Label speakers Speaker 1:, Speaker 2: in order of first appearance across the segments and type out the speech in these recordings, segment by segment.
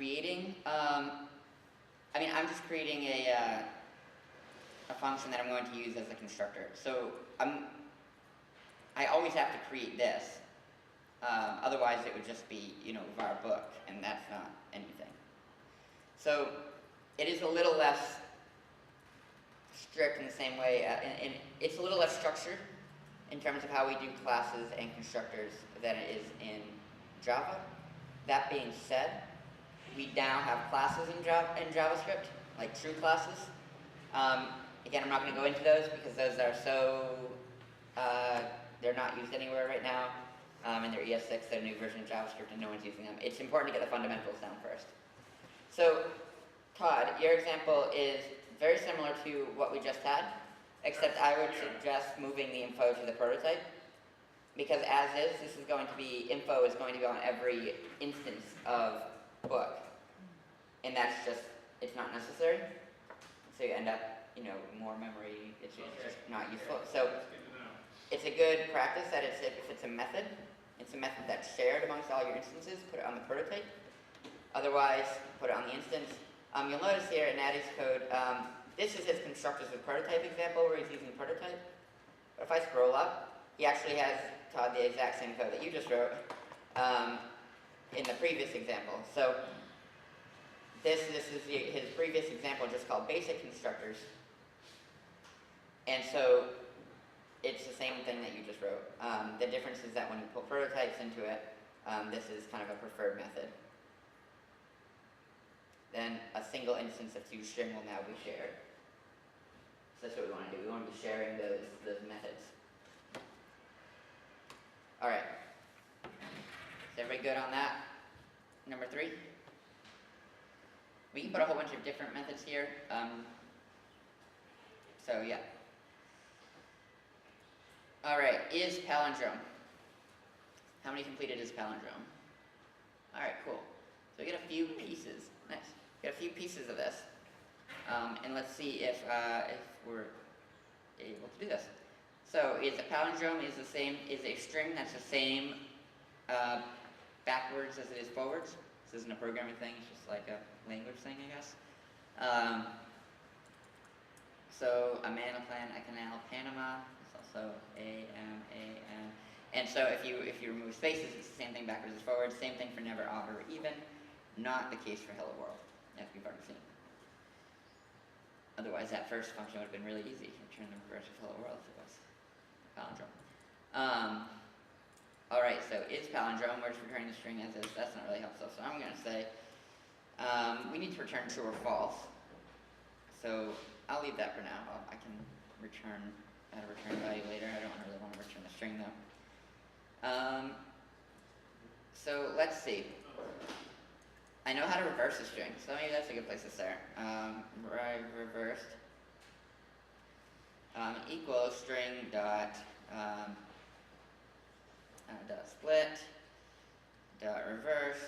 Speaker 1: creating, I mean, I'm just creating a function that I'm going to use as a constructor. So I always have to create this. Otherwise, it would just be, var book, and that's not anything. So it is a little less strict in the same way, and it's a little less structured in terms of how we do classes and constructors than it is in Java. That being said, we now have classes in JavaScript, like true classes. Again, I'm not going to go into those because those are they're not used anywhere right now, and they're ES6, they're a new version of JavaScript, and no one's using them. It's important to get the fundamentals down first. So, Todd, your example is very similar to what we just had, except I would suggest moving the info to the prototype, because as is, info is going to be on every instance of book, and that's just, it's not necessary, so you end up, more memory, it's just not useful. So, it's a good practice that if it's a method that's shared amongst all your instances, put it on the prototype. Otherwise, put it on the instance. You'll notice here in Addy's code, this is his constructors with prototype example where he's using prototype. But if I scroll up, he actually has, Todd, the exact same code that you just wrote in the previous example. So this is his previous example just called basic constructors. And so it's the same thing that you just wrote. The difference is that when you pull prototypes into it, this is kind of a preferred method. Then a single instance of toString will now be shared. So that's what we want to do. We want to be sharing those methods. All right. Is everybody good on that? Number 3. We can put a whole bunch of different methods here. So yeah. All right. Is palindrome? How many completed is palindrome? All right. Cool. So we get a few pieces. Nice. Get a few pieces of this, and let's see if we're able to do this. So, is a palindrome is a string that's the same backwards as it is forwards. This isn't a programming thing; it's just like a language thing, I guess. So, a plan, a canal, Panama. It's also A-M-A-N. And so, if you remove spaces, it's the same thing backwards as forwards. Same thing for never, odd, or even. Not the case for hello world, as we've already seen. Otherwise, that first function would have been really easy. Return the reverse of hello world if it was a palindrome. Alright, so is palindrome, we're just returning the string as is. That's not really helpful. So I'm going to say we need to return true or false. So I'll leave that for now. I can add a return value later. I don't really want to return the string though. So let's see. I know how to reverse a string, so maybe that's a good place to start. Reversed equals string dot split dot reverse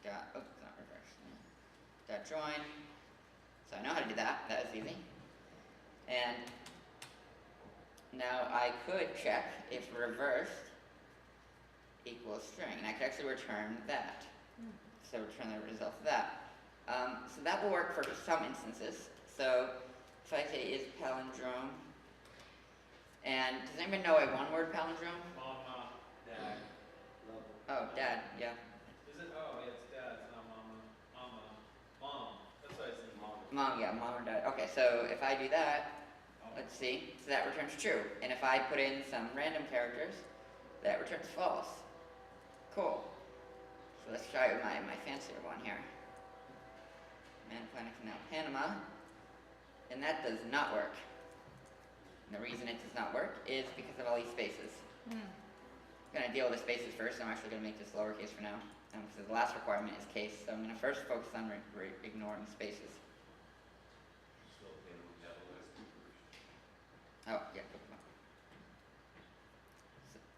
Speaker 1: dot not reverse dot join. So I know how to do that. That was easy. And now I could check if reversed equals string, and I could actually return that. So return the result of that. So that will work for some instances. So if I say is palindrome, and does anybody know a one-word palindrome?
Speaker 2: Mama, dad.
Speaker 1: Oh, dad, yeah.
Speaker 2: Is it? Oh, yeah, it's dad. It's not mama. Mama. Mom. That's why I said mom.
Speaker 1: Mom, yeah, mom or dad. Okay, so if I do that, let's see. So that returns true. And if I put in some random characters, that returns false. Cool. So let's try it with my fancier one here. Planet Canal Panama. And that does not work. And the reason it does not work is because of all these spaces. I'm going to deal with the spaces first. I'm actually going to make this lowercase for now. Because the last requirement is case. So I'm going to first focus on ignoring spaces. Oh, yeah.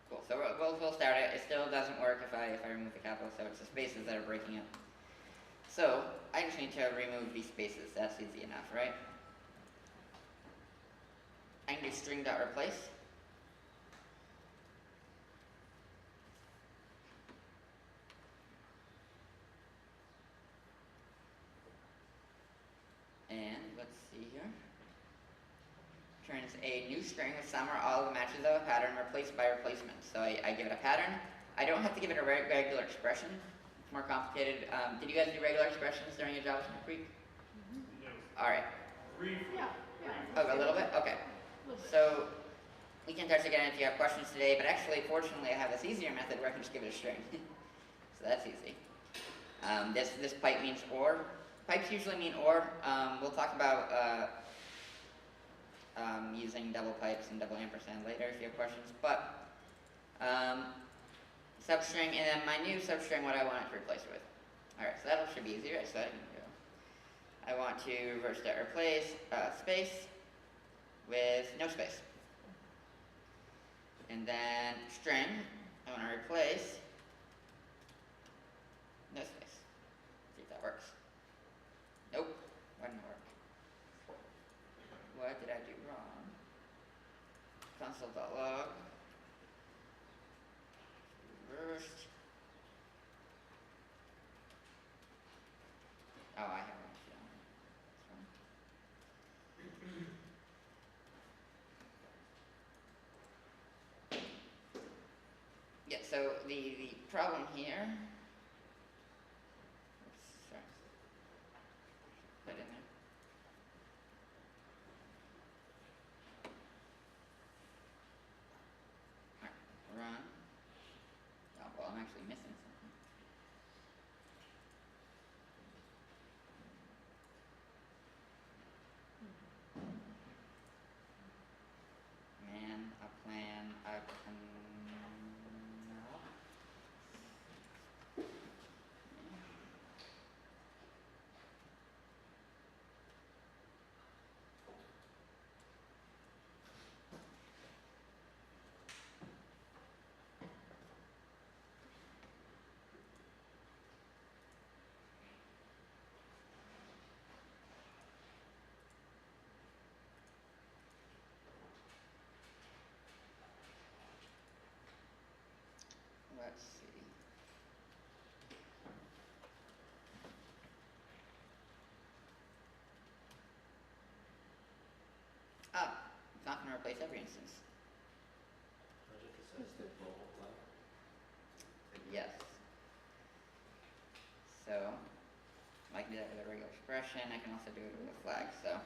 Speaker 1: Cool. So we'll start it. It still doesn't work if I remove the capital, so it's the spaces that are breaking it. So I just need to remove these spaces. That's easy enough, right? I can do string.replace. returns a new string with some or all of the matches of a pattern replaced by replacement. So I give it a pattern. I don't have to give it a regular expression. It's more complicated. Did you guys do regular expressions during your JavaScript week? All right.
Speaker 2: Briefly.
Speaker 1: Oh, a little bit? Okay. So we can touch again if you have questions today, but actually, fortunately, I have this easier method where I can just give it a string. So that's easy. This pipe means or. Pipes usually mean or. We'll talk about using double pipes and double ampersand later if you have questions. But substring, and then my new substring, what I want it to replace it with. All right, so that should be easy, right? So I want to reverse that replace space with no space. And then string, I want to replace no space. See if that works. Nope, why didn't it work? What did I do wrong? Console.log. Reversed. Oh, I have it. Yeah, so the problem here, oops, sorry, put it in there. Alright, run. Oh, well, I'm actually missing something. Man, a plan, a canal. Let's see. Ah, it's not going to replace every instance. Yes. So, I can do that with a regular expression. I can also do it with a flag. So,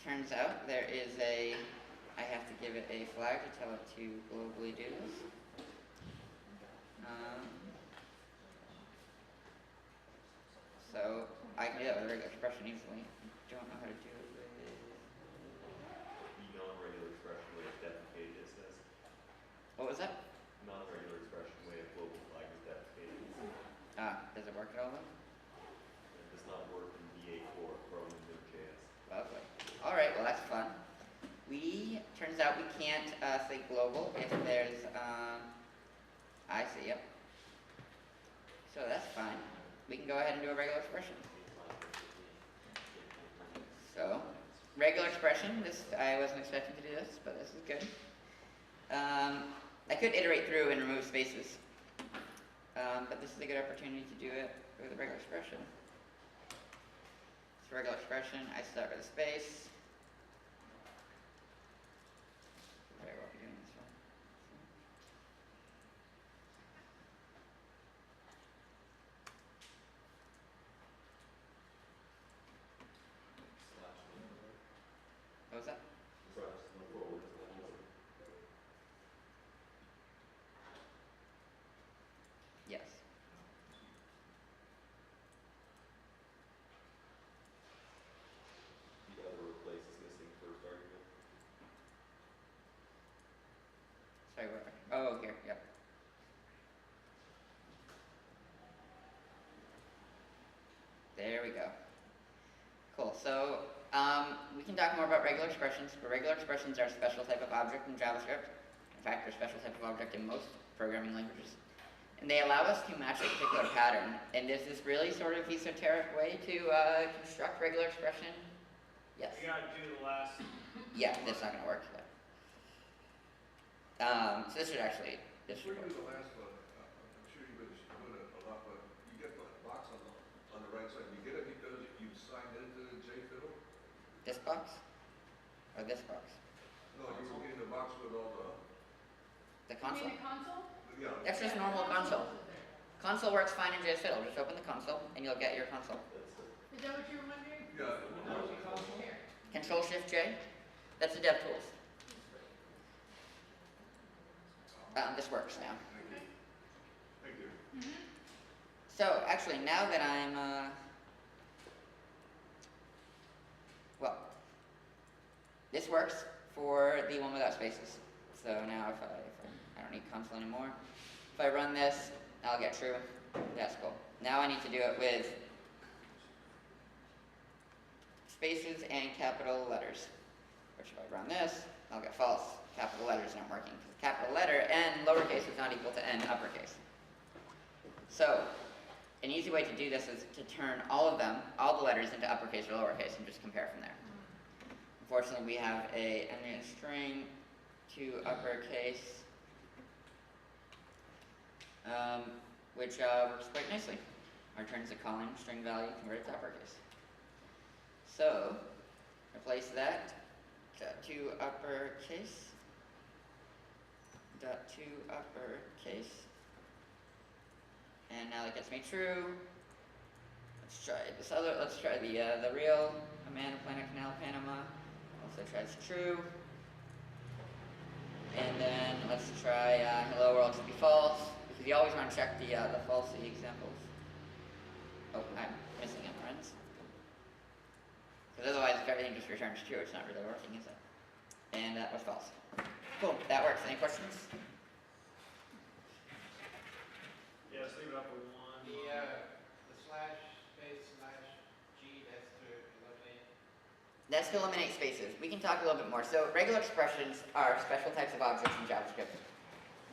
Speaker 1: turns out there is I have to give it a flag to tell it to globally do this. So, I can do that with a regular expression easily. I don't know how to do it with...
Speaker 3: Non-regular expression way of deprecated it says.
Speaker 1: What was that?
Speaker 3: Non-regular expression way of global flag is deprecated.
Speaker 1: Does it work at all though?
Speaker 3: It does not work in VA4 Chrome and Node.js.
Speaker 1: Lovely. Alright, well that's fun. Turns out we can't say global if there's, I see, yep. So that's fine. We can go ahead and do a regular expression. So, regular expression, I wasn't expecting to do this, but this is good. I could iterate through and remove spaces. But this is a good opportunity to do it with a regular expression. It's a regular expression, I start with a space. Very well be doing this one. What was that? Yes.
Speaker 3: The other replace is missing first argument.
Speaker 1: Sorry, where? Oh, here, yep. There we go. Cool, so we can talk more about regular expressions, but regular expressions are a special type of object in JavaScript. In fact, they're a special type of object in most programming languages. And they allow us to match a particular pattern. And there's this really sort of esoteric way to construct regular expression. Yes?
Speaker 2: You gotta do the last.
Speaker 1: Yeah, that's not going to work. So this should actually, this should
Speaker 4: Before
Speaker 1: work.
Speaker 4: you do the last one, I'm sure you've been doing it a lot, but you get the box on the right side. You get it because you signed into JFiddle?
Speaker 1: This box? Or this box?
Speaker 4: No, you were getting the box with all
Speaker 1: The
Speaker 5: You
Speaker 1: console?
Speaker 5: mean the console?
Speaker 4: yeah.
Speaker 1: That's just normal console. Console works fine in JS Fiddle. Just open the console and you'll get your console.
Speaker 3: That's it.
Speaker 5: Is that what you were wondering?
Speaker 4: Yeah.
Speaker 5: Here.
Speaker 1: Control Shift J. That's the DevTools. This works now.
Speaker 4: Thank you.
Speaker 5: Mm-hmm.
Speaker 1: So actually, now that I'm well, this works for the one without spaces. So now if I don't need console anymore, if I run this, I'll get true. That's cool. Now I need to do it with spaces and capital letters. Which if I run this, I'll get false. Capital letters aren't working because capital letter n lowercase is not equal to n uppercase. So an easy way to do this is to turn all of them, all the letters, into uppercase or lowercase and just compare from there. Unfortunately, we have a ending string to uppercase, which works quite nicely. Returns a calling string value converted to uppercase. So replace that to uppercase, dot to uppercase, and now that gets me true. Let's try this other. Let's try the real Amanda Planet Canal Panama. Also tries true. And then let's try hello world to be false, because you always want to check the falsy examples. Oh, I'm missing it, friends. Because otherwise, if everything just returns true, it's not really working, is it? And that was false. Cool, that works. Any questions?
Speaker 2: Yeah, just leave it up with one.
Speaker 6: The slash space slash G, that's to eliminate.
Speaker 1: That's to eliminate spaces. We can talk a little bit more. So regular expressions are special types of objects in JavaScript.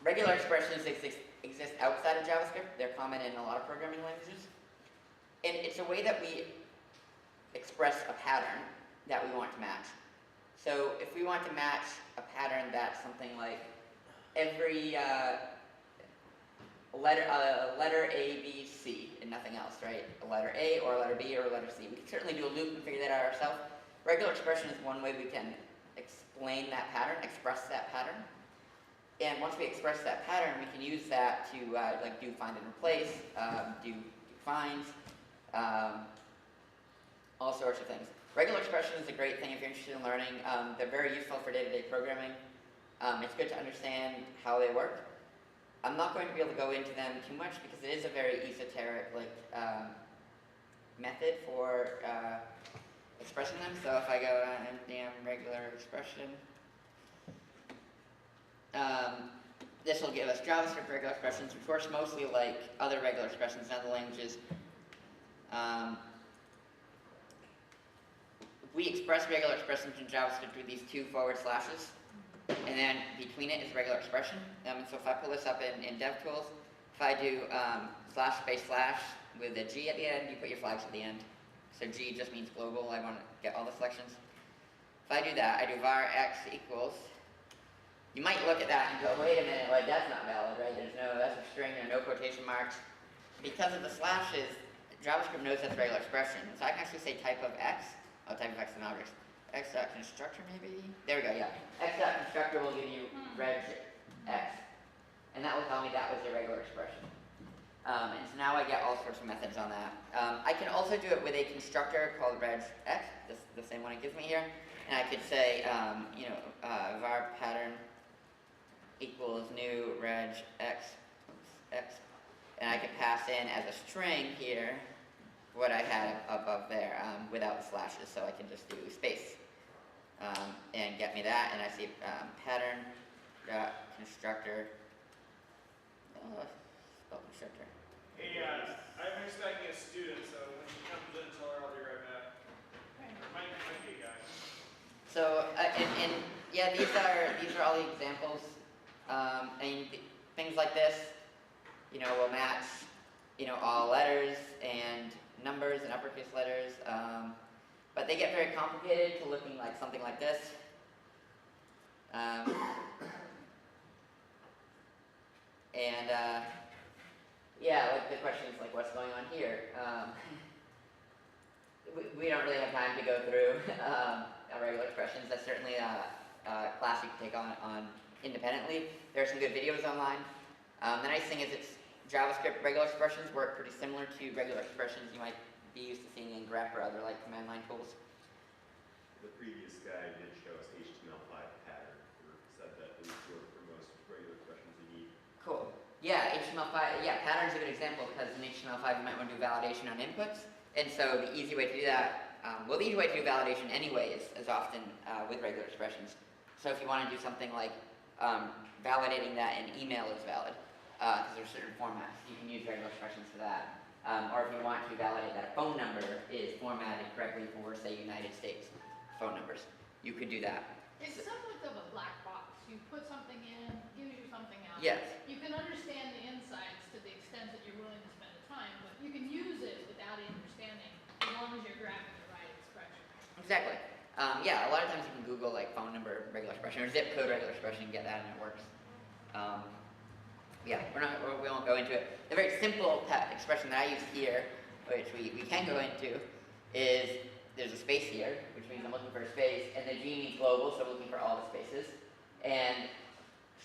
Speaker 1: Regular expressions exist outside of JavaScript. They're common in a lot of programming languages. And it's a way that we express a pattern that we want to match. So if we want to match a pattern that's something like every letter A, B, C, and nothing else, right? A letter A or a letter B or a letter C. We can certainly do a loop and figure that out ourselves. Regular expression is one way we can explain that pattern, express that pattern. And once we express that pattern, we can use that to like do find and replace, do finds, all sorts of things. Regular expression is a great thing if you're interested in learning. They're very useful for day-to-day programming. It's good to understand how they work. I'm not going to be able to go into them too much because it is a very esoteric method for expressing them. So if I go npm regular expression, this will give us JavaScript regular expressions, which works mostly like other regular expressions in other languages. We express regular expressions in JavaScript with these two forward slashes, and then between it is regular expression. And so if I pull this up in DevTools, if I do slash space slash with a G at the end, you put your flags at the end. So G just means global. I want to get all the selections. If I do that, I do var x equals. You might look at that and go, wait a minute, like that's not valid, right? That's a string, there are no quotation marks. Because of the slashes, JavaScript knows that's a regular expression. So I can actually say type of x. Oh, type of x is an object. X constructor maybe? There we go, yeah. X constructor will give you reg x. And that will tell me that was your regular expression. And so now I get all sorts of methods on that. I can also do it with a constructor called reg x, the same one it gives me here. And I could say, var pattern equals new reg x, and I could pass in as a string here what I had above there without the slashes, so I can just do space and get me that, and I see pattern dot constructor. Spell constructor.
Speaker 2: Hey, I'm expecting a student, so when she comes in, tell her I'll be right back. Might be a guy.
Speaker 1: So yeah, these are all the examples. Things like this, will match, all letters and numbers and uppercase letters. But they get very complicated to looking like something like this. Yeah, like the question is like, what's going on here? we don't really have time to go through regular expressions. That's certainly a class you can take on independently. There are some good videos online. The nice thing is it's JavaScript regular expressions work pretty similar to regular expressions you might be used to seeing in grep or other like command line tools.
Speaker 3: The previous guy did show us HTML5 pattern, or said that it would work for most regular expressions you need.
Speaker 1: Cool. Yeah, HTML5, yeah, pattern's a good example because in HTML5 you might want to do validation on inputs. And so the easy way to do that, well, the easy way to do validation anyway is often with regular expressions. So if you want to do something like validating that an email is valid, because there's certain formats, you can use regular expressions for that. Or if you want to validate that a phone number is formatted correctly for, say, United States phone numbers, you could do that.
Speaker 5: It's somewhat of a black box. You put something in, gives you something out.
Speaker 1: Yes.
Speaker 5: You can understand the insights to the extent that you're willing to spend the time, but you can use it without understanding as long as you're grabbing the right expression.
Speaker 1: Exactly. Yeah, a lot of times you can Google like phone number regular expression or zip code regular expression and get that and it works. Yeah, we won't go into it. The very simple expression that I use here, which we can go into, is there's a space here, which means I'm looking for a space, and the G means global, so I'm looking for all the spaces. And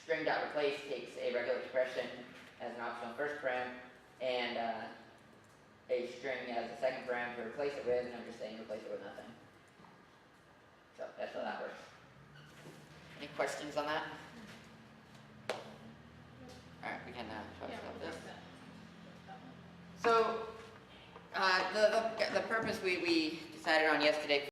Speaker 1: string.replace takes a regular expression as an optional first param, and a string as a second param to replace it with, and I'm just saying replace it with nothing. So that's how that works. Any questions on that? Alright, we can talk
Speaker 5: Yeah,
Speaker 1: about
Speaker 5: we'll
Speaker 1: this.
Speaker 5: take that. That one.
Speaker 1: So, the purpose we decided on yesterday